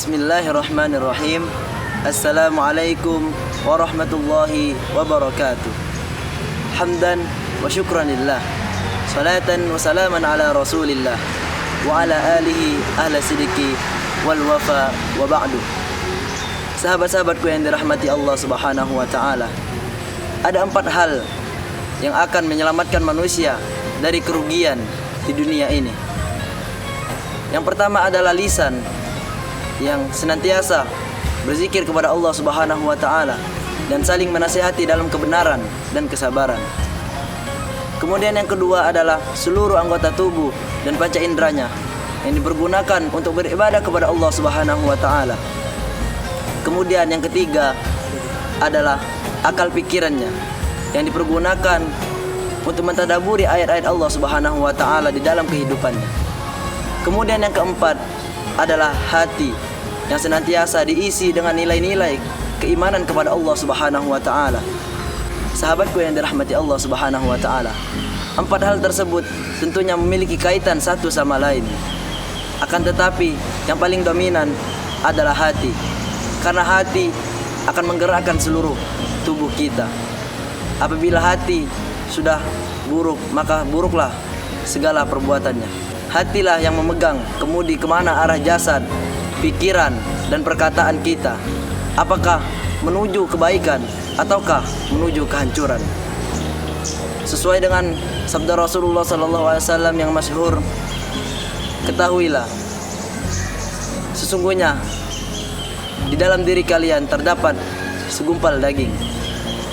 Bismillahirrahmanirrahim. Assalamualaikum warahmatullahi wabarakatuh. Hamdan wa syukran lillah, salatan wa salaman ala rasulillah wa ala alihi ahla sidiki wal wafa wa ba'du. Sahabat-sahabatku yang dirahmati Allah subhanahu wa ta'ala, ada 4 hal yang akan menyelamatkan manusia dari kerugian di dunia ini. Yang pertama adalah lisan yang senantiasa berzikir kepada Allah subhanahu wa ta'ala dan saling menasihati dalam kebenaran dan kesabaran. Kemudian yang kedua adalah seluruh anggota tubuh dan panca inderanya yang dipergunakan untuk beribadah kepada Allah subhanahu wa ta'ala. Kemudian yang ketiga adalah akal pikirannya yang dipergunakan untuk mentadaburi ayat-ayat Allah subhanahu wa ta'ala di dalam kehidupannya. Kemudian yang keempat adalah hati yang senantiasa diisi dengan nilai-nilai keimanan kepada Allah subhanahu wa ta'ala. Sahabatku yang dirahmati Allah subhanahu wa ta'ala, 4 hal tersebut tentunya memiliki kaitan satu sama lain. Akan tetapi yang paling dominan adalah hati, karena hati akan menggerakkan seluruh tubuh kita. Apabila hati sudah buruk, maka buruklah segala perbuatannya. Hatilah yang memegang kemudi kemana arah jasad, pikiran dan perkataan kita. Apakah menuju kebaikan ataukah menuju kehancuran? Sesuai dengan sabda Rasulullah SAW yang masyhur, ketahuilah sesungguhnya di dalam diri kalian terdapat segumpal daging.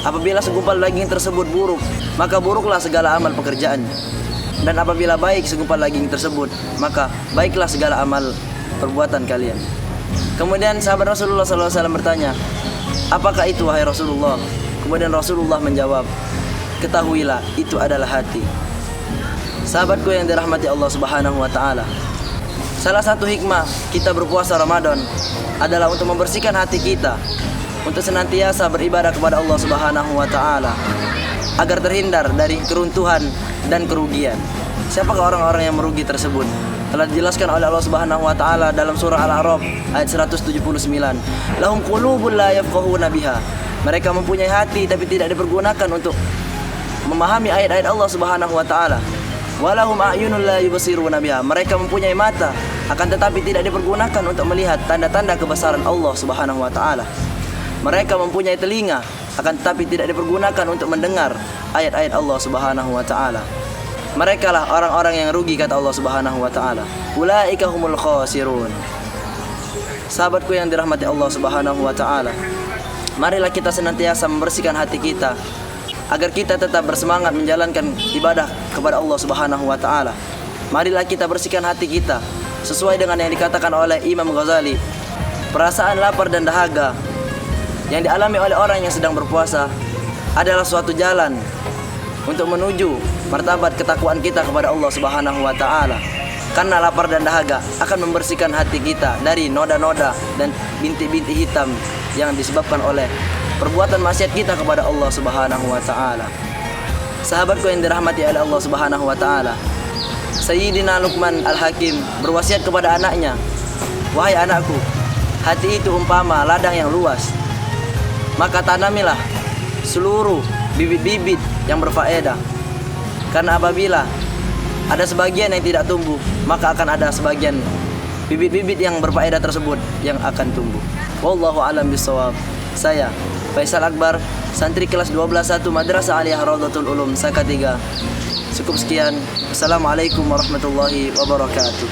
Apabila segumpal daging tersebut buruk, maka buruklah segala amal pekerjaannya. Dan apabila baik segumpal daging tersebut, maka baiklah segala amal perbuatan kalian. Kemudian sahabat Rasulullah SAW bertanya, apakah itu wahai Rasulullah? Kemudian Rasulullah menjawab, ketahuilah itu adalah hati. Sahabatku yang dirahmati Allah subhanahu wa ta'ala, salah satu hikmah kita berpuasa Ramadan adalah untuk membersihkan hati kita, untuk senantiasa beribadah kepada Allah subhanahu wa ta'ala, agar terhindar dari keruntuhan dan kerugian. Siapakah orang-orang yang merugi tersebut? Telah dijelaskan oleh Allah subhanahu wa ta'ala dalam surah Al-A'raf ayat 179. Lahum qulubun la yafqahuna biha. Mereka mempunyai hati tapi tidak dipergunakan untuk memahami ayat-ayat Allah subhanahu wa ta'ala. Walahum a'yunun la yubsiruna biha. Mereka mempunyai mata akan tetapi tidak dipergunakan untuk melihat tanda-tanda kebesaran Allah subhanahu wa ta'ala. Mereka mempunyai telinga akan tetapi tidak dipergunakan untuk mendengar ayat-ayat Allah subhanahu wa ta'ala. Mereka lah orang-orang yang rugi, kata Allah subhanahu wa ta'ala. Ulaika humul khasirun. Sahabatku yang dirahmati Allah subhanahu wa ta'ala, marilah kita senantiasa membersihkan hati kita agar kita tetap bersemangat menjalankan ibadah kepada Allah subhanahu wa ta'ala. Marilah kita bersihkan hati kita sesuai dengan yang dikatakan oleh Imam Ghazali. Perasaan lapar dan dahaga yang dialami oleh orang yang sedang berpuasa adalah suatu jalan untuk menuju martabat ketakwaan kita kepada Allah subhanahu wa ta'ala. Karena lapar dan dahaga akan membersihkan hati kita dari noda-noda dan bintik-bintik hitam yang disebabkan oleh perbuatan maksiat kita kepada Allah subhanahu wa ta'ala. Sahabatku yang dirahmati oleh Allah subhanahu wa ta'ala, Sayyidina Luqman Al-Hakim berwasiat kepada anaknya, wahai anakku, hati itu umpama ladang yang luas, maka tanamilah seluruh bibit-bibit yang berfaedah. Karena apabila ada sebagian yang tidak tumbuh, maka akan ada sebagian bibit-bibit yang berfaedah tersebut yang akan tumbuh. Wallahu a'lam bishawab. Saya Faisal Akbar, santri kelas 12-1 Madrasah Aliyah Raudhatul Ulum Saka 3. Cukup sekian. Assalamualaikum warahmatullahi wabarakatuh.